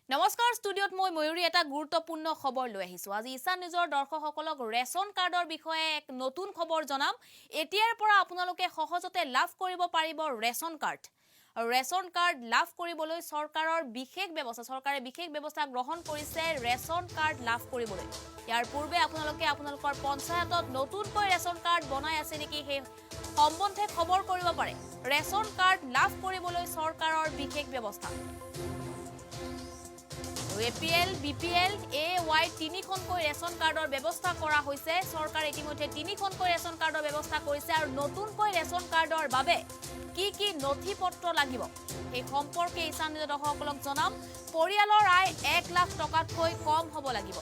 নমস্কাৰ ষ্টুডিঅ'ত মই ময়ূৰী এটা গুৰুত্বপূৰ্ণ খবৰ লৈ আহিছো আজি ইছান নিউজৰ দৰ্শকসকলক ৰেচন কাৰ্ডৰ বিষয়ে এক নতুন খবৰ জনাম এতিয়াৰ পৰা আপোনালোকে সহজতে লাভ কৰিব পাৰিব ৰেচন কাৰ্ড লাভ কৰিবলৈ চৰকাৰে বিশেষ ব্যৱস্থা গ্ৰহণ কৰিছে ৰেচন কাৰ্ড লাভ কৰিবলৈ ইয়াৰ পূৰ্বে আপোনালোকে আপোনালোকৰ পঞ্চায়তত নতুনকৈ ৰেচন কাৰ্ড বনাই আছে নেকি হে সম্বন্ধে খবৰ কৰিব পাৰে ৰেচন কাৰ্ড লাভ কৰিবলৈ চৰকাৰৰ বিশেষ ব্যৱস্থা APL, BPL, AY তিনিখনকৈ ৰেচন কাৰ্ডৰ ব্যৱস্থা কৰা হৈছে চৰকাৰে ইতিমধ্যে তিনিখনকৈ ৰেচন কাৰ্ডৰ ব্যৱস্থা কৰিছে আৰু নতুনকৈ ৰেচন কাৰ্ডৰ বাবে কি নথিপত্ৰ লাগিব এই সম্পৰ্কে ইছান নিউজৰ দৰ্শকসকলক জনাম পৰিয়ালৰ আয় 1 লাখ টকাতকৈ কম হ'ব লাগিব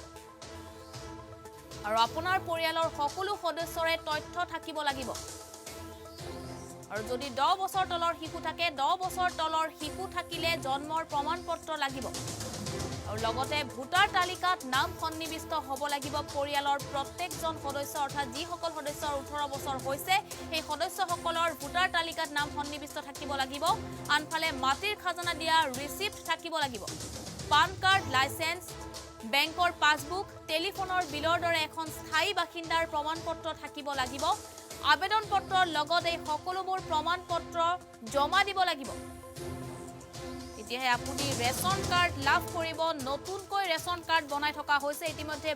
আৰু আপোনাৰ পৰিয়ালৰ সকলো সদস্যৰে তথ্য থাকিব লাগিব আৰু যদি 10 বছৰ তলৰ শিশু থাকে 10 বছৰ তলৰ শিশু থাকিলে জন্মৰ প্ৰমাণপত্ৰ লাগিব আৰু লগতে ভোটাৰ তালিকাত নাম সন্নিবিষ্ট হ'ব লাগিব পৰিয়ালৰ প্ৰত্যেকজন সদস্য অৰ্থাৎ যিসকল সদস্যৰ 18 বছৰ হৈছে সেই সদস্যসকলৰ ভোটাৰ তালিকাত নাম সন্নিবিষ্ট থাকিব লাগিব আনফালে মাটিৰ খাজনা দিয়া ৰিসিপ্ট থাকিব লাগিব পান কাৰ্ড লাইসেন্স বেংকৰ পাছবুক টেলিফোনৰ বিলৰ দৰে এখন স্থায়ী বাসিন্দাৰ প্ৰমাণপত্ৰ থাকিব লাগিব আবেদন পত্ৰৰ লগতে সকলোবোৰ প্ৰমাণপত্ৰ জমা দিব লাগিব এতিয়াহে আপুনি ৰেচন কাৰ্ড লাভ কৰিব নতুনকৈ ৰেচন কাৰ্ড বনাই থকা হৈছে ইতিমধ্যে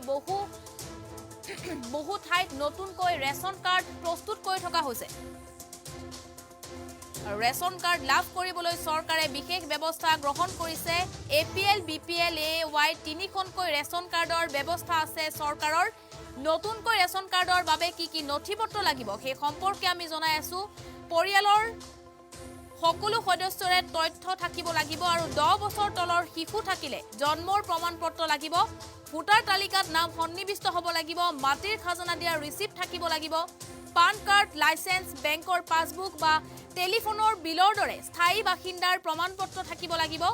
বহু ঠাইত নতুনকৈ ৰেচন কাৰ্ড প্ৰস্তুত কৰি থকা হৈছে ৰেচন কাৰ্ড লাভ কৰিবলৈ চৰকাৰে বিশেষ ব্যৱস্থা গ্ৰহণ কৰিছে APL BPL AY তিনিখনকৈ ৰেচন কাৰ্ডৰ ব্যৱস্থা আছে চৰকাৰৰ নতুনকৈ ৰেচন কাৰ্ডৰ বাবে কি নথিপত্ৰ লাগিব সেই সম্পৰ্কে আমি জনাই আছো পৰিয়ালৰ সকলো সদস্যৰে তথ্য থাকিব লাগিব আৰু 10 বছৰ তলৰ শিশু থাকিলে জন্মৰ প্ৰমাণপত্ৰ লাগিব ভোটাৰ তালিকাত নাম সন্নিবিষ্ট হ'ব লাগিব মাটিৰ খাজনা দিয়া ৰিসিপ্ট থাকিব লাগিব পান কাৰ্ড লাইসেন্স বেংকৰ পাছবুক বা টেলিফোনৰ বিলৰ দৰে স্থায়ী বাসিন্দাৰ প্ৰমাণপত্ৰ থাকিব লাগিব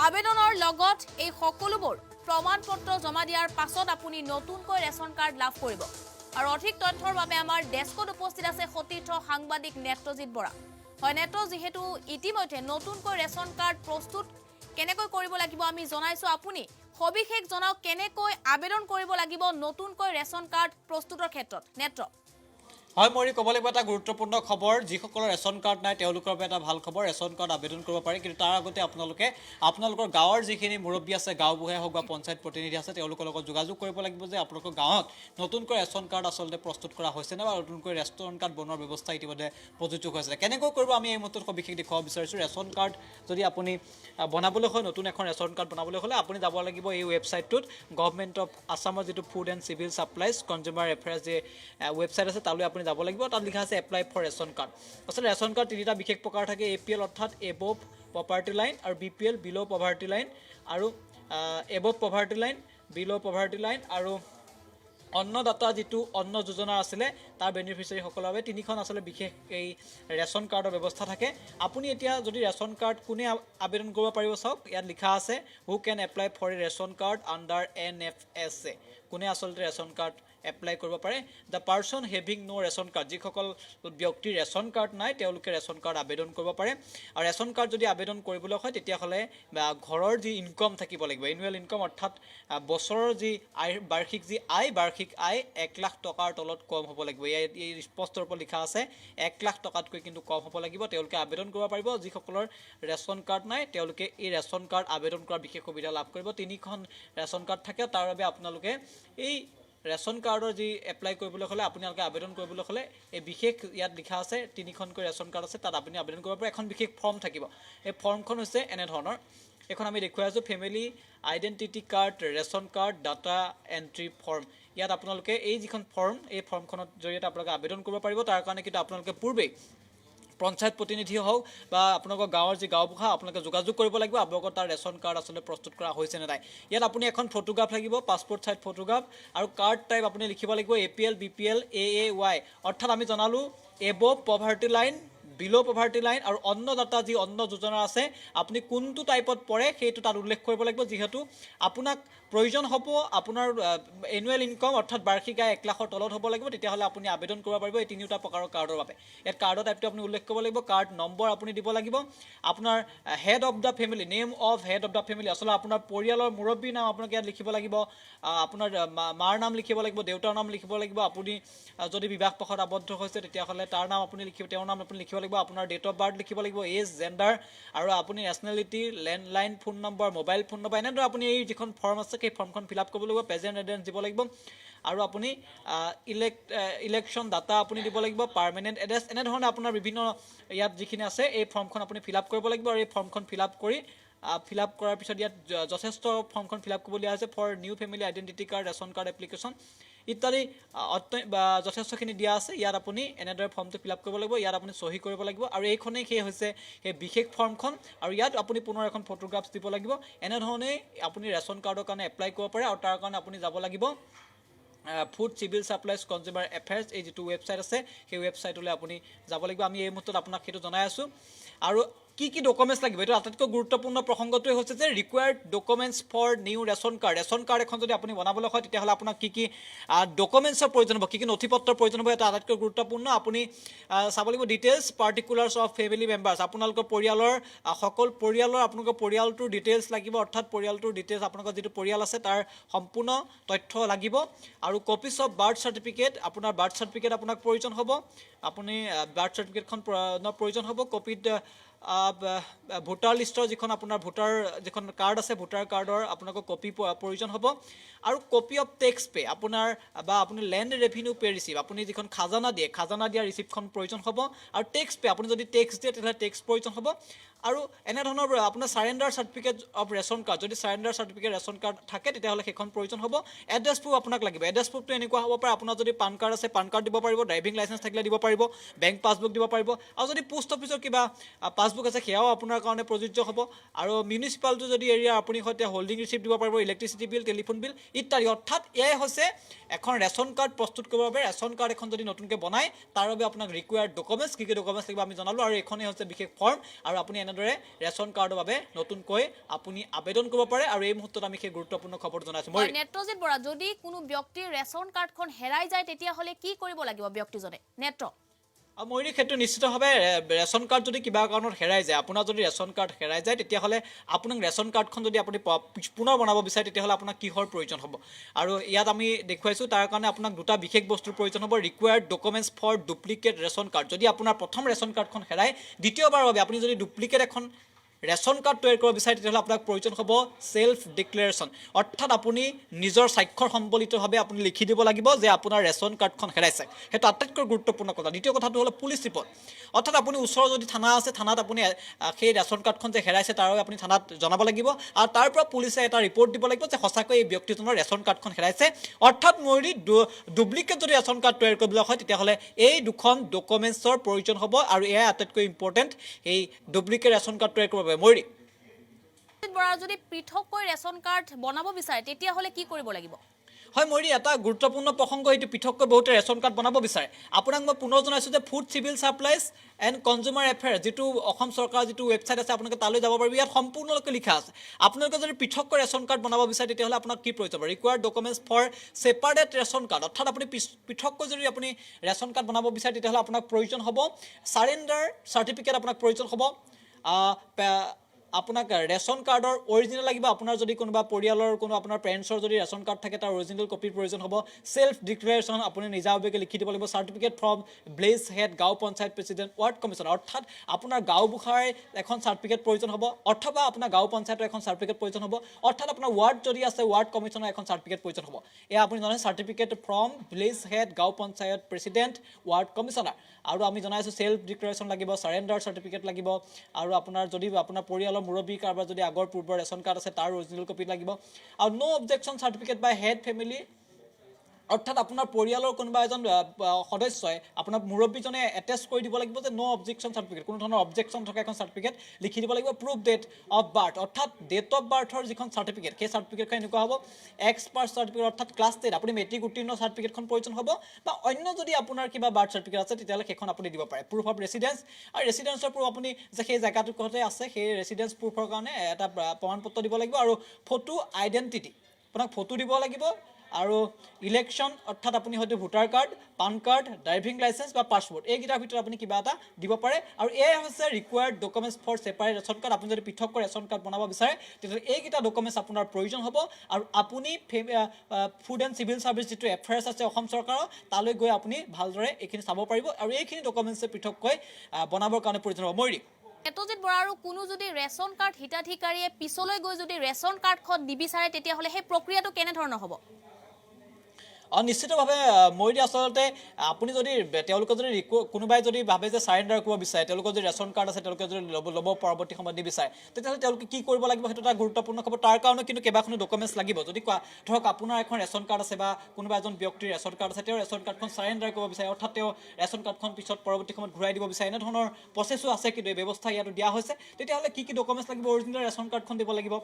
আবেদনৰ লগত এই সকলোবোৰ প্ৰমাণপত্ৰ জমা দিয়াৰ পাছত আপুনি নতুনকৈ ৰেচন কাৰ্ড লাভ কৰিব আৰু অধিক তথ্যৰ বাবে আমাৰ ডেস্কত উপস্থিত আছে সতীৰ্থ সাংবাদিক নেত্ৰজিৎ বৰা হয় নেত্ৰ যেহেতু ইতিমধ্যে নতুনকৈ ৰেচন কাৰ্ড প্ৰস্তুত কেনেকৈ কৰিব লাগিব আমি জনাইছো আপুনি সবিশেষ জনাওক কেনেকৈ আবেদন কৰিব লাগিব নতুনকৈ ৰেচন কাৰ্ড প্ৰস্তুতৰ ক্ষেত্ৰত নেত্ৰ হয় মই ক'ব লাগিব এটা গুৰুত্বপূৰ্ণ খবৰ যিসকলৰ ৰেচন কাৰ্ড নাই তেওঁলোকৰ বাবে এটা ভাল খবৰ ৰেচন কাৰ্ড আবেদন কৰিব পাৰে কিন্তু তাৰ আগতে আপোনালোকৰ গাঁৱৰ যিখিনি মুৰব্বী আছে গাঁওবুঢ়াই হওক বা পঞ্চায়ত প্ৰতিনিধি আছে তেওঁলোকৰ লগত যোগাযোগ কৰিব লাগিব যে আপোনালোকৰ গাঁৱত নতুনকৈ ৰেচন কাৰ্ড আচলতে প্ৰস্তুত কৰা হৈছে নে বা নতুনকৈ ৰেচন কাৰ্ড বনোৱাৰ ব্যৱস্থা ইতিমধ্যে প্ৰযোজ্য হৈছে কেনেকৈ কৰিব আমি এই মুহূৰ্তত সবিশেষ দেখুৱাব বিচাৰিছোঁ ৰেচন কাৰ্ড যদি আপুনি বনাবলৈ হয় নতুন এখন ৰেচন কাৰ্ড বনাবলৈ হ'লে আপুনি যাব লাগিব এই ৱেবছাইটটোত গভৰ্ণমেণ্ট অফ আছামৰ যিটো food and civil supplies consumer affairs যে ৱেবছাইট আছে তালৈ আপুনি যাব লাগিব তাত লিখা আছে এপ্লাই ফৰ ৰেচন কাৰ্ড আচলতে ৰেচন কাৰ্ড তিনিটা বিশেষ প্ৰকাৰ থাকে APL অৰ্থাৎ এবভ পভাৰ্টি লাইন আৰু BPL বিল' পভাৰ্টি লাইন আৰু এবভ পভাৰ্টি লাইন বিল' পভাৰ্টি লাইন আৰু অন্নদাতা যিটো অন্ন যোজনা আছিলে তাৰ বেনিফিচিয়াৰীসকলৰ বাবে তিনিখন আচলতে বিশেষ এই ৰেচন কাৰ্ডৰ ব্যৱস্থা থাকে আপুনি এতিয়া যদি ৰেচন কাৰ্ড কোনে আবেদন কৰিব পাৰিব চাওক ইয়াত লিখা আছে who can apply for a ration card under NFSA কোনে আচলতে ৰেচন কাৰ্ড এপ্লাই কৰিব পাৰে the person having no ration card যিসকল ব্যক্তিৰ ৰেচন কাৰ্ড নাই তেওঁলোকে ৰেচন কাৰ্ড আবেদন কৰিব পাৰে আৰু ৰেচন কাৰ্ড যদি আবেদন কৰিবলৈ হয় তেতিয়াহ'লে ঘৰৰ যি ইনকম থাকিব লাগিব এনুৱেল ইনকম অৰ্থাৎ বছৰৰ যি বাৰ্ষিক আয় 1 লাখ টকাৰ তলত কম হ'ব লাগিব এই স্পষ্ট ৰূপত লিখা আছে 1 লাখ টকাতকৈ কিন্তু কম হ'ব লাগিব তেওঁলোকে আবেদন কৰিব পাৰিব যিসকলৰ ৰেচন কাৰ্ড নাই তেওঁলোকে এই ৰেচন কাৰ্ড আবেদন কৰাৰ বিশেষ সুবিধা লাভ কৰিব তিনিখন ৰেচন কাৰ্ড থাকে তাৰ বাবে আপোনালোকে এই ৰেচন কাৰ্ডৰ যি এপ্লাই কৰিবলৈ হ'লে আপোনালোকে আবেদন কৰিবলৈ হ'লে এই বিশেষ ইয়াত লিখা আছে তিনিখনকৈ ৰেচন কাৰ্ড আছে তাত আপুনি আবেদন কৰিব পাৰে এখন বিশেষ ফৰ্ম থাকিব এই ফৰ্মখন হৈছে এনে ধৰণৰ এখন আমি দেখুৱাই আছোঁ family identity card ration card data entry form ইয়াত আপোনালোকে এই যিখন ফৰ্ম এই ফৰ্মখনৰ জৰিয়তে আপোনালোকে আবেদন কৰিব পাৰিব তাৰ কাৰণে কিন্তু আপোনালোকে পূৰ্বেই পঞ্চায়ত প্ৰতিনিধি হওক বা আপোনালোকৰ গাঁৱৰ যি গাঁওবুঢ়া আপোনালোকে যোগাযোগ কৰিব লাগিব আপোনালোকৰ তাৰ ৰেচন কাৰ্ড আচলতে প্ৰস্তুত কৰা হৈছে নে নাই ইয়াত আপুনি এখন ফটোগ্ৰাফ লাগিব পাছপোৰ্ট সাইজ ফটোগ্ৰাফ আৰু কাৰ্ড টাইপ আপুনি লিখিব লাগিব APL BPL AAY অৰ্থাৎ আমি জনালোঁ এবভ পভাৰ্টি লাইন বিলো পভাৰ্টি লাইন আৰু অন্নদাতা যি অন্ন যোজনা আছে আপুনি কোনটো টাইপত পৰে সেইটো তাত উল্লেখ কৰিব লাগিব যিহেতু আপোনাক প্ৰয়োজন হ'ব আপোনাৰ এনুৱেল ইনকাম অৰ্থাৎ বাৰ্ষিক আয় 1 লাখৰ তলত হ'ব লাগিব তেতিয়াহ'লে আপুনি আবেদন কৰিব পাৰিব এই তিনিটা প্ৰকাৰৰ কাৰ্ডৰ বাবে ইয়াত কাৰ্ডৰ টাইপটো আপুনি উল্লেখ কৰিব লাগিব কাৰ্ড নম্বৰ আপুনি দিব লাগিব আপোনাৰ head of the family name of head of the family আচলতে আপোনাৰ পৰিয়ালৰ মুৰব্বীৰ নাম আপোনাক ইয়াত লিখিব লাগিব আপোনাৰ মাৰ নাম লিখিব লাগিব দেউতাৰ নাম লিখিব লাগিব আপুনি যদি বিবাহ পক্ষত আবদ্ধ হৈছে তেতিয়াহ'লে তাৰ নাম আপুনি লিখিব তেওঁৰ নাম আপুনি লিখিব লাগিব আপোনাৰ ডেট অফ বাৰ্থ লিখিব লাগিব এজ জেণ্ডাৰ আৰু আপুনি nationality landline phone number mobile phone number এনেদৰে আপুনি এই যিখন ফৰ্ম আছে সেই ফৰ্মখন ফিল আপ কৰিব লাগিব প্ৰেজেণ্ট এড্ৰেছ দিব লাগিব আৰু আপুনি ইলেকশ্যন ডাটা আপুনি দিব লাগিব পাৰ্মানেণ্ট এড্ৰেছ এনেধৰণে আপোনাৰ বিভিন্ন ইয়াত যিখিনি আছে এই ফৰ্মখন আপুনি ফিল আপ কৰিব লাগিব আৰু এই ফৰ্মখন ফিল আপ কৰি ফিল আপ কৰাৰ পিছত ইয়াত যথেষ্ট ফৰ্মখন ফিল আপ কৰিবলগীয়া আছে for new family identity card ration card application ইত্যাদি যথেষ্টখিনি দিয়া আছে ইয়াত আপুনি এনেদৰে ফৰ্মটো ফিল আপ কৰিব লাগিব ইয়াত আপুনি চহী কৰিব লাগিব আৰু এইখনেই সেই হৈছে সেই বিশেষ ফৰ্মখন আৰু ইয়াত আপুনি পুনৰ এখন ফটোগ্ৰাফছ দিব লাগিব এনেধৰণেই আপুনি ৰেচন কাৰ্ডৰ কাৰণে এপ্লাই কৰিব পাৰে আৰু তাৰ কাৰণে আপুনি যাব লাগিব food civil supplies consumer affairs এই যিটো ৱেবছাইট আছে সেই ৱেবছাইটলৈ আপুনি যাব লাগিব আমি এই মুহূৰ্তত আপোনাক সেইটো জনাই আছোঁ আৰু কি ডকুমেণ্টছ লাগিব এইটো আটাইতকৈ গুৰুত্বপূৰ্ণ প্ৰসংগটোৱে হৈছে যে required documents for new ration card এখন যদি আপুনি বনাবলৈ হয় তেতিয়াহ'লে আপোনাক কি ডকুমেণ্টছৰ প্ৰয়োজন হ'ব কি নথি পত্ৰৰ প্ৰয়োজন হ'ব এটা আটাইতকৈ গুৰুত্বপূৰ্ণ আপুনি চাব লাগিব ডিটেইলছ পাৰ্টিকুলাৰ্ছ অফ ফেমিলি মেম্বাৰ্ছ আপোনালোকৰ পৰিয়ালৰ আপোনালোকৰ পৰিয়ালটোৰ ডিটেইলছ লাগিব অৰ্থাৎ পৰিয়ালটোৰ ডিটেইলছ আপোনালোকৰ যিটো পৰিয়াল আছে তাৰ সম্পূৰ্ণ তথ্য লাগিব আৰু কপিছ অফ বাৰ্থ চাৰ্টিফিকেট আপোনাৰ বাৰ্থ চাৰ্টিফিকেট আপোনাক প্ৰয়োজন হ'ব আপুনি বাৰ্থ চাৰ্টিফিকেটখন প্ৰয়োজন হ'ব কপিত ভোটাৰ লিষ্টৰ যিখন আপোনাৰ যিখন কাৰ্ড আছে ভোটাৰ কাৰ্ডৰ আপোনালোকৰ কপি প্ৰয়োজন হ'ব আৰু কপি অফ টেক্স পে আপোনাৰ বা আপুনি লেণ্ড ৰেভিনিউ পে ৰিচিপ্ট আপুনি যিখন খাজানা দিয়া ৰিচিপ্টখন প্ৰয়োজন হ'ব আৰু টেক্স পে আপুনি যদি টেক্স দিয়ে তেতিয়াহ'লে টেক্স প্ৰয়োজন হ'ব আৰু এনেধৰণৰ আপোনাৰ surrender certificate of ration card যদি চাৰেণ্ডাৰ চাৰ্টিফিকেট ৰেচন কাৰ্ড থাকে তেতিয়াহ'লে সেইখন প্ৰয়োজন হ'ব এড্ৰেছ প্ৰুফ আপোনাক লাগিব এড্ৰেছ প্ৰুফটো এনেকুৱা হ'ব পাৰে আপোনাৰ যদি পান কাৰ্ড আছে পান কাৰ্ড দিব পাৰিব ড্ৰাইভিং লাইচেঞ্চ থাকিলে দিব পাৰিব বেংক পাছবুক দিব পাৰিব আৰু যদি পোষ্ট অফিচৰ কিবা পাছবুক আছে সেয়াও আপোনাৰ কাৰণে প্ৰযোজ্য হ'ব আৰু মিউনিচিপালিটি যদি এৰিয়া আপুনি সৈতে হোল্ডিং ৰিচিপ্ট দিব পাৰিব ইলেক্ট্ৰিচিটি বিল টেলিফোন বিল ইত্যাদি অৰ্থাৎ এয়াই হৈছে এখন ৰেচন কাৰ্ড প্ৰস্তুত কৰিবৰ বাবে ৰেচন কাৰ্ড এখন যদি নতুনকৈ বনায় তাৰ বাবে আপোনাক ৰিকুৱাৰ্ড ডকুমেণ্টছ কি ডকুমেণ্টছ লাগিব আমি জনালোঁ আৰু এইখনেই হৈছে বিশেষ ফৰ্ম আৰু আপুনি এনেদৰে ৰেচন কাৰ্ডৰ বাবে নতুনকৈ আপুনি আবেদন কৰিব পাৰে আৰু এই মুহূৰ্তত আমি সেই গুৰুত্বপূৰ্ণ খবৰ জনাইছোঁ নেত্ৰজিৎ বৰা যদি কোনো ব্যক্তিৰ ৰেচন কাৰ্ডখন হেৰাই যায় তেতিয়াহ'লে কি কৰিব লাগিব ব্যক্তিজনে ময়ূৰী সেইটো নিশ্চিতভাৱে ৰেচন কাৰ্ড যদি কিবা কাৰণত হেৰাই যায় আপোনাৰ যদি ৰেচন কাৰ্ড হেৰাই যায় তেতিয়াহ'লে আপোনাক ৰেচন কাৰ্ডখন যদি আপুনি পুনৰ বনাব বিচাৰে তেতিয়াহ'লে আপোনাক কিহৰ প্ৰয়োজন হ'ব আৰু ইয়াত আমি দেখুৱাইছোঁ তাৰ কাৰণে আপোনাক দুটা বিশেষ বস্তুৰ প্ৰয়োজন হ'ব required documents for duplicate ration card যদি আপোনাৰ প্ৰথম ৰেচন কাৰ্ডখন হেৰাই দ্বিতীয়বাৰৰ বাবে আপুনি যদি ডুপ্লিকেট এখন ৰেচন কাৰ্ড তৈয়াৰ কৰিব বিচাৰে তেতিয়াহ'লে আপোনাক প্ৰয়োজন হ'ব চেল্ফ ডিক্লেৰেশ্যন অৰ্থাৎ আপুনি নিজৰ স্বাক্ষৰ সম্বলিতভাৱে আপুনি লিখি দিব লাগিব যে আপোনাৰ ৰেচন কাৰ্ডখন হেৰাইছে সেইটো আটাইতকৈ গুৰুত্বপূৰ্ণ কথা দ্বিতীয় কথাটো হ'ল পুলিচ ৰিপৰ্ট অৰ্থাৎ আপুনি ওচৰৰ যদি থানা আছে থানাত আপুনি সেই ৰেচন কাৰ্ডখন যে হেৰাইছে তাৰ বাবে আপুনি থানাত জনাব লাগিব আৰু তাৰ পৰা পুলিচে এটা ৰিপৰ্ট দিব লাগিব যে সঁচাকৈ এই ব্যক্তিজনৰ ৰেচন কাৰ্ডখন হেৰাইছে অৰ্থাৎ ময়ূৰী ডুপ্লিকেট যদি ৰেচন কাৰ্ড তৈয়াৰ কৰিবলৈ হয় তেতিয়াহ'লে এই দুখন ডকুমেণ্টছৰ প্ৰয়োজন হ'ব আৰু এয়াই আটাইতকৈ ইম্পৰ্টেণ্ট এই ডুপ্লিকেট ৰেচন কাৰ্ড তৈয়াৰ কৰিব ময়ূৰী যদি পৃথককৈ ৰেচন কাৰ্ড বনাব বিচাৰে তেতিয়াহ'লে কি কৰিব লাগিব হয় ময়ূৰী এটা গুৰুত্বপূৰ্ণ প্ৰসংগ এইটো পৃথককৈ বহুতে ৰেচন কাৰ্ড বনাব বিচাৰে আপোনাক মই পুনৰ জনাইছোঁ যে food civil supplies and consumer affairs যিটো অসম চৰকাৰৰ যিটো ৱেবছাইট আছে আপোনালোকে তালৈ যাব পাৰিব ইয়াত সম্পূৰ্ণকৈ লিখা আছে আপোনালোকে যদি পৃথককৈ ৰেচন কাৰ্ড বনাব বিচাৰে তেতিয়াহ'লে আপোনাক কি প্ৰয়োজন হ'ব required documents for separate ration card অৰ্থাৎ আপুনি পৃথককৈ যদি আপুনি ৰেচন কাৰ্ড বনাব বিচাৰে তেতিয়াহ'লে আপোনাক প্ৰয়োজন হ'ব চাৰেণ্ডাৰ চাৰ্টিফিকেট আপোনাক প্ৰয়োজন হ'ব আপোনাক ৰেচন কাৰ্ডৰ অৰিজিনেল লাগিব আপোনাৰ যদি কোনোবা পৰিয়ালৰ কোনো আপোনাৰ পেৰেণ্টছৰ যদি ৰেচন কাৰ্ড থাকে তাৰ অৰিজিনেল কপিৰ প্ৰয়োজন হ'ব চেল্ফ ডিক্লেৰেশ্যন আপুনি নিজাববীয়াকৈ লিখি দিব লাগিব চাৰ্টিফিকেট ফ্ৰম ভিলেজ হেড গাঁও পঞ্চায়ত প্ৰেচিডেণ্ট ৱাৰ্ড কমিশ্যনাৰ অৰ্থাৎ আপোনাৰ গাঁওবুঢ়াৰ এখন চাৰ্টিফিকেট প্ৰয়োজন হ'ব অথবা আপোনাৰ গাঁও পঞ্চায়তৰ এখন চাৰ্টিফিকেট প্ৰয়োজন হ'ব অৰ্থাৎ আপোনাৰ ৱাৰ্ড যদি আছে ৱাৰ্ড কমিশ্যনাৰ এখন চাৰ্টিফিকেট প্ৰয়োজন হ'ব এয়া আপুনি জনাই চাৰ্টিফিকেট ফ্ৰম ভিলেজ হেড গাঁও পঞ্চায়ত প্ৰেচিডেণ্ট ৱাৰ্ড কমিশ্যনাৰ আৰু আমি জনাইছোঁ চেল্ফ ডিক্লেৰেশ্যন লাগিব চাৰেণ্ডাৰ চাৰ্টিফিকেট লাগিব আৰু আপোনাৰ যদি আপোনাৰ পৰিয়ালৰ মুৰব্বী কাৰোবাৰ যদি আগৰ পূৰ্বৰ ৰেচন কাৰ্ড আছে তাৰ অৰিজিনেল কপি লাগিব আৰু নো অবজেকশ্যন চাৰ্টিফিকেট বাই হেড ফেমিলি অৰ্থাৎ আপোনাৰ পৰিয়ালৰ কোনোবা এজন সদস্যই আপোনাৰ মুৰব্বীজনে এটেষ্ট কৰি দিব লাগিব যে নো অবজেকশ্যন চাৰ্টিফিকেট, কোনো ধৰণৰ অবজেকশ্যন থকা এখন চাৰ্টিফিকেট লিখি দিব লাগিব। প্ৰুফ ডেট অফ বাৰ্থ, অৰ্থাৎ ডেট অফ বাৰ্থৰ যিখন চাৰ্টিফিকেট, সেই চাৰ্টিফিকেটখন এনেকুৱা হ'ব এক্সপাৰ্ট চাৰ্টিফিকেট, অৰ্থাৎ ক্লাছ 10 আপুনি মেট্ৰিক উত্তীৰ্ণ চাৰ্টিফিকেটখন প্ৰয়োজন হ'ব, বা অন্য যদি আপোনাৰ কিবা বাৰ্থ চাৰ্টিফিকেট আছে তেতিয়াহ'লে সেইখন আপুনি দিব পাৰে। প্ৰুফ অফ ৰেচিডেঞ্চ, আৰু ৰেচিডেঞ্চৰ প্ৰুফ আপুনি যে সেই জেগাটোতে আছে সেই ৰেচিডেঞ্চ প্ৰুফৰ কাৰণে এটা প্ৰমাণপত্ৰ দিব লাগিব, আৰু ফটো আইডেণ্টিটি, আপোনাক ফটো দিব লাগিব, আৰু ইলেকশ্যন, অৰ্থাৎ আপুনি হয়তো voter card, PAN card, driving licence বা পাছপৰ্ট, এইকেইটাৰ ভিতৰত আপুনি কিবা এটা দিব পাৰে। আৰু এয়াই হৈছে required documents for separate ration card. আপুনি যদি পৃথককৈ ৰেচন কাৰ্ড বনাব বিচাৰে তেতিয়াহ'লে এইকেইটা ডকুমেণ্টছ আপোনাৰ প্ৰয়োজন হ'ব। আৰু আপুনি ফুড এণ্ড চিভিল ছাৰ্ভিচ যিটো এফেয়াৰ্ছ আছে অসম চৰকাৰৰ, তালৈ গৈ আপুনি ভালদৰে এইখিনি চাব পাৰিব, আৰু এইখিনি ডকুমেণ্টছে পৃথককৈ বনাবৰ কাৰণে প্ৰয়োজন হ'ব। ময়ূৰী, নেত্ৰজিৎ বৰা, আৰু কোনো যদি ৰেচন কাৰ্ড হিতাধিকাৰীয়ে পিছলৈ গৈ যদি ৰেচন কাৰ্ডখন নিবিচাৰে তেতিয়াহ'লে সেই প্ৰক্ৰিয়াটো কেনেধৰণৰ হ'ব? নিশ্চিতভাৱে ময়ূৰী, আচলতে আপুনি যদি তেওঁলোকে যদি কোনোবাই যদি ভাবে যে চাৰেণ্ডাৰ কৰিব বিচাৰে, তেওঁলোকৰ যদি ৰেচন কাৰ্ড আছে তেওঁলোকে যদি ল'ব পৰৱৰ্তী সময়ত নিবিচাৰে, তেতিয়াহ'লে তেওঁলোকে কি কৰিব লাগিব সেইটো এটা গুৰুত্বপূৰ্ণ খবৰ। তাৰ কাৰণে কিন্তু কেইবাখনো ডকুমেণ্টছ লাগিব। যদি ধৰক আপোনাৰ এখন ৰেচন কাৰ্ড আছে বা কোনোবা এজন ব্যক্তিৰ ৰেচন কাৰ্ড আছে, তেওঁ ৰেচন কাৰ্ডখন চাৰেণ্ডাৰ কৰিব বিচাৰে, অৰ্থাৎ তেওঁ ৰেচন কাৰ্ডখন পিছত পৰৱৰ্তী সময়ত ঘূৰাই দিব বিচাৰে, এনেধৰণৰ প্ৰচেছো আছে, কিন্তু এই ব্যৱস্থা ইয়াতো দিয়া হৈছে। তেতিয়াহ'লে কি ডকুমেণ্টছ লাগিব? অৰিজিনেল ৰেচন কাৰ্ডখন দিব লাগিব,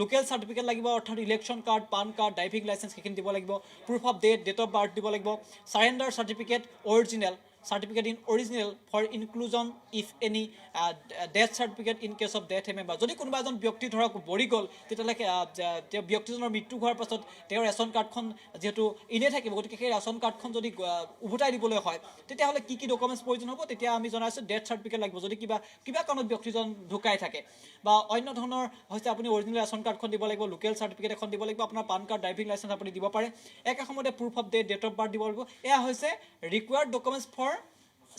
লোকেল চাৰ্টিফিকেট লাগিব, অৰ্থাৎ election card, PAN card, driving licence সেইখিনি দিব লাগিব, proof of date of birth দিব লাগিব, surrender certificate original, certificate in original for inclusion if any, death certificate in case of death a member. যদি কোনোবা এজন ব্যক্তি ধৰক মৰি গ'ল তেতিয়াহ'লে তেওঁ ব্যক্তিজনৰ মৃত্যু হোৱাৰ পাছত তেওঁৰ ৰেচন কাৰ্ডখন যিহেতু এনেই থাকিব, গতিকে সেই ৰেচন কাৰ্ডখন যদি উভতাই দিবলৈ হয় তেতিয়াহ'লে কি ডকুমেণ্টছ প্ৰয়োজন হ'ব? তেতিয়া আমি জনাইছোঁ ডেথ চাৰ্টিফিকেট লাগিব, যদি কিবা কাৰণত ব্যক্তিজন ঢুকাই থাকে, বা অন্য ধৰণৰ হৈছে আপুনি অৰিজিনেল ৰেচন কাৰ্ডখন দিব লাগিব, লোকেল চাৰ্টিফিকেট এখন দিব লাগিব, আপোনাৰ পান কাৰ্ড, ড্ৰাইভিং লাইচেঞ্চ আপুনি দিব পাৰে, একে সময়তে proof of date of birth দিব লাগিব। এয়া হৈছে ৰিকুৱাৰ্ড ডকুমেণ্টছ ফৰ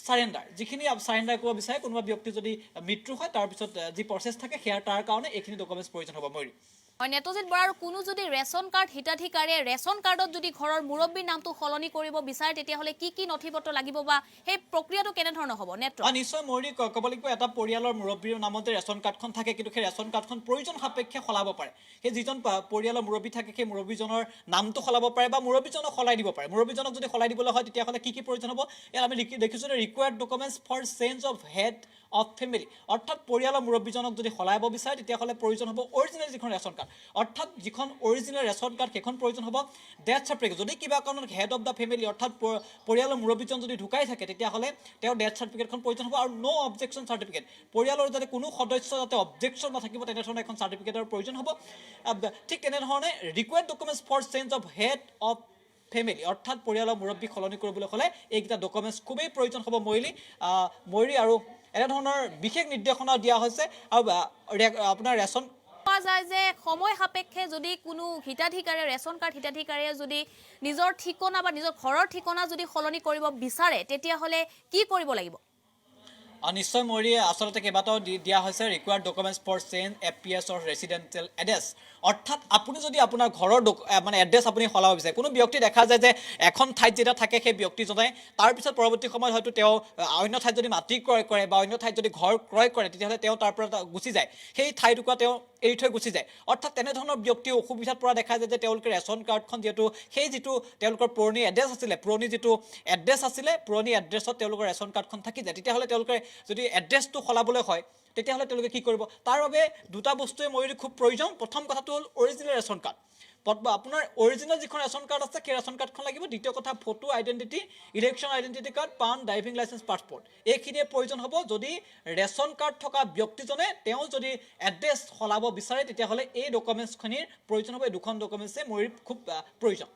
চাৰেণ্ডাৰ, যিখিনি চাৰেণ্ডাৰ কৰিব বিচাৰে কোনোবা ব্যক্তি যদি মৃত্যু হয় তাৰপিছত যি প্ৰচেছ থাকে সেয়া, তাৰ কাৰণে এইখিনি ডকুমেণ্টছ প্ৰয়োজন হ'ব। ময়ূৰী, হয়, নেত্ৰজিৎ বৰা, আৰু কোনো যদি ৰেচন কাৰ্ড হিতাধিকাৰীয়ে ৰেচন কাৰ্ডত যদি ঘৰৰ মুৰব্বীৰ নামটো সলনি কৰিব বিচাৰে তেতিয়াহ'লে কি নথি পত্ৰ লাগিব বা সেই প্ৰক্ৰিয়াটো কেনেধৰণৰ হ'ব? নিশ্চয় ময়ূৰী, ক'ব লাগিব এটা পৰিয়ালৰ মুৰব্বীৰ নামতে ৰেচন কাৰ্ডখন থাকে, কিন্তু সেই ৰেচন কাৰ্ডখন প্ৰয়োজন সাপেক্ষে সলাব পাৰে। সেই যিজন পৰিয়ালৰ মুৰব্বী থাকে সেই মুৰব্বীজনৰ নামটো সলাব পাৰে বা মুৰব্বীজনক সলাই দিব পাৰে। মুৰব্বীজনক যদি সলাই দিবলৈ হয় তেতিয়াহ'লে কি প্ৰয়োজন হ'ব? ইয়াত আমি দেখিছোঁ যে required documents for change of head of family, অৰ্থাৎ পৰিয়ালৰ মুৰব্বীজনক যদি সলাব বিচাৰে তেতিয়াহ'লে প্ৰয়োজন হ'ব অৰিজিনেল যিখন ৰেচন কাৰ্ড, অৰ্থাৎ যিখন অৰিজিনেল ৰেচন কাৰ্ড সেইখন প্ৰয়োজন হ'ব। ডেথ চাৰ্টিফিকেট, যদি কিবা কাৰণত হেড অফ দ্য ফেমিলি অৰ্থাৎ পৰিয়ালৰ মুৰব্বীজন যদি ঢুকাই থাকে তেতিয়াহ'লে তেওঁৰ ডেথ চাৰ্টিফিকেটখন প্ৰয়োজন হ'ব। আৰু ন' অবজেকশ্যন চাৰ্টিফিকেট, পৰিয়ালৰ যাতে কোনো সদস্য যাতে অবজেকশ্যন নাথাকিব তেনেধৰণৰ এখন চাৰ্টিফিকেটৰ প্ৰয়োজন হ'ব। ঠিক তেনেধৰণে required documents for change of head of family, অৰ্থাৎ পৰিয়ালৰ মুৰব্বী সলনি কৰিবলৈ হ'লে এইকেইটা ডকুমেণ্টছ খুবেই প্ৰয়োজন হ'ব। ময়ূৰী, আৰু এনেধৰণৰ বিশেষ নিৰ্দেশনা দিয়া হৈছে। আৰু আপোনাৰ ৰেচন পোৱা যায় যে সময় সাপেক্ষে যদি কোনো হিতাধিকাৰীয়ে ৰেচন কাৰ্ড হিতাধিকাৰীয়ে যদি নিজৰ ঠিকনা বা নিজৰ ঘৰৰ ঠিকনা যদি সলনি কৰিব বিচাৰে তেতিয়াহ'লে কি কৰিব লাগিব? নিশ্চয় ময়ূৰী, আচলতে কেইবাটাও দিয়া হৈছে ৰিকুৱাৰ্ড ডকুমেণ্টছ ফৰ চেঞ্জ এপিএছ অৰ ৰেচিডেণ্টেল এড্ৰেছ, অৰ্থাৎ আপুনি যদি আপোনাৰ ঘৰৰ এড্ৰেছ আপুনি সলাব বিচাৰে, কোনো ব্যক্তি দেখা যায় যে এখন ঠাইত যেতিয়া থাকে সেই ব্যক্তিজনে তাৰপিছত পৰৱৰ্তী সময়ত হয়তো তেওঁ অন্য ঠাইত যদি মাটি ক্ৰয় কৰে বা অন্য ঠাইত যদি ঘৰ ক্ৰয় কৰে তেতিয়াহ'লে তেওঁ তাৰ পৰা গুচি যায়, সেই ঠাইটুকুৰা তেওঁ এৰি থৈ গুচি যায়। অৰ্থাৎ তেনেধৰণৰ ব্যক্তি অসুবিধাত পৰা দেখা যায় যে তেওঁলোকে ৰেচন কাৰ্ডখন যিহেতু সেই যিটো তেওঁলোকৰ পুৰণি এড্ৰেছ আছিলে, পুৰণি এড্ৰেছত তেওঁলোকৰ ৰেচন কাৰ্ডখন থাকি যায়, তেতিয়াহ'লে তেওঁলোকে যদি এড্ৰেছটো সলাবলৈ হয় তেতিয়াহ'লে তেওঁলোকে কি কৰিব? তাৰ বাবে দুটা বস্তুৱে ময়ূৰী খুব প্ৰয়োজন। প্ৰথম কথাটো হ'ল অৰিজিনেল ৰেচন কাৰ্ড, আপোনাৰ অৰিজিনেল যিখন ৰেচন কাৰ্ড আছে সেই ৰেচন কাৰ্ডখন লাগিব। দ্বিতীয় কথা photo identity, election identity card, PAN, driving licence, passport, এইখিনিয়ে প্ৰয়োজন হ'ব। যদি ৰেচন কাৰ্ড থকা ব্যক্তিজনে তেওঁ যদি এড্ৰেছ সলাব বিচাৰে তেতিয়াহ'লে এই ডকুমেণ্টছখিনিৰ প্ৰয়োজন হ'ব। এই দুখন ডকুমেণ্টছে ময়ূৰী খুব প্ৰয়োজন।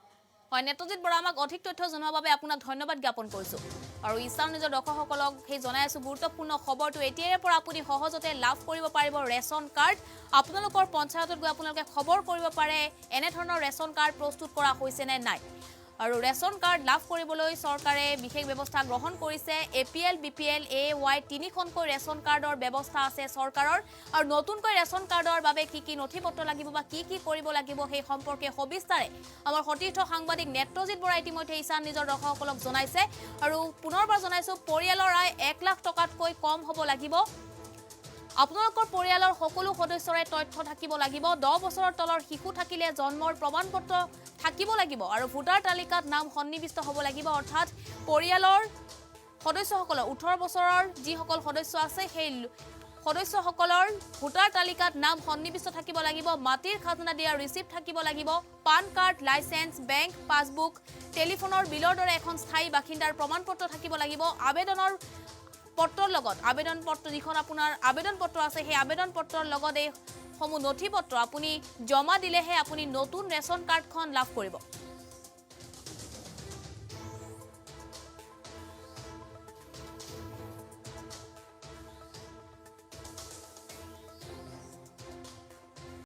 হয়, নেত্ৰজিৎ বৰা, আমাক অধিক তথ্য জনোৱাৰ বাবে আপোনাক ধন্যবাদ জ্ঞাপন কৰিছোঁ। আৰু ইছান নিজৰ দৰ্শকসকলক সেই জনাই আছোঁ গুৰুত্বপূৰ্ণ খবৰটো এতিয়াৰে পৰা আপুনি সহজতে লাভ কৰিব পাৰিব ৰেচন কাৰ্ড। আপোনালোকৰ পঞ্চায়তত গৈ আপোনালোকে খবৰ কৰিব পাৰে এনেধৰণৰ ৰেচন কাৰ্ড প্ৰস্তুত কৰা হৈছে নে নাই। আৰু ৰেচন কাৰ্ড লাভ কৰিবলৈ চৰকাৰে বিশেষ ব্যৱস্থা গ্ৰহণ কৰিছে। APL, BPL, AY তিনিখনকৈ ৰেচন কাৰ্ডৰ ব্যৱস্থা আছে চৰকাৰৰ। আৰু নতুনকৈ ৰেচন কাৰ্ডৰ বাবে কি নথি পত্ৰ লাগিব বা কি কৰিব লাগিব সেই সম্পৰ্কে সবিস্তাৰে আমাৰ সতীৰ্থ সাংবাদিক নেত্ৰজিৎ বৰাই ইতিমধ্যে ইছান নিজৰ দৰ্শকসকলক জনাইছে। আৰু পুনৰবাৰ জনাইছোঁ পৰিয়ালৰ আয় 1 লাখ টকাতকৈ কম হ'ব লাগিব। আপোনালোকৰ পৰিয়ালৰ সকলো সদস্যৰে তথ্য থাকিব লাগিব 10 বছৰৰ তলৰ শিশু থাকিলে জন্মৰ প্ৰমাণপত্ৰ থাকিব লাগিব আৰু ভোটাৰ তালিকাত নাম সন্নিবিষ্ট হ'ব লাগিব অৰ্থাৎ পৰিয়ালৰ সদস্যসকলৰ 18 বছৰৰ যিসকল সদস্য আছে সেই সদস্যসকলৰ ভোটাৰ তালিকাত নাম সন্নিবিষ্ট থাকিব লাগিব মাটিৰ খাজনা দিয়াৰ ৰিচিপ্ট থাকিব লাগিব PAN card licence bank passbook টেলিফোনৰ বিলৰ দৰে এখন স্থায়ী বাসিন্দাৰ প্ৰমাণপত্ৰ থাকিব লাগিব আবেদনৰ পত্ৰৰ লগত আবেদন পত্ৰ যিখন আপোনাৰ আবেদন পত্ৰ আছে সেই আবেদন পত্ৰৰ লগত এই সমূহ নথি পত্ৰ আপুনি জমা দিলেহে আপুনি নতুন ৰেচন কাৰ্ডখন লাভ কৰিব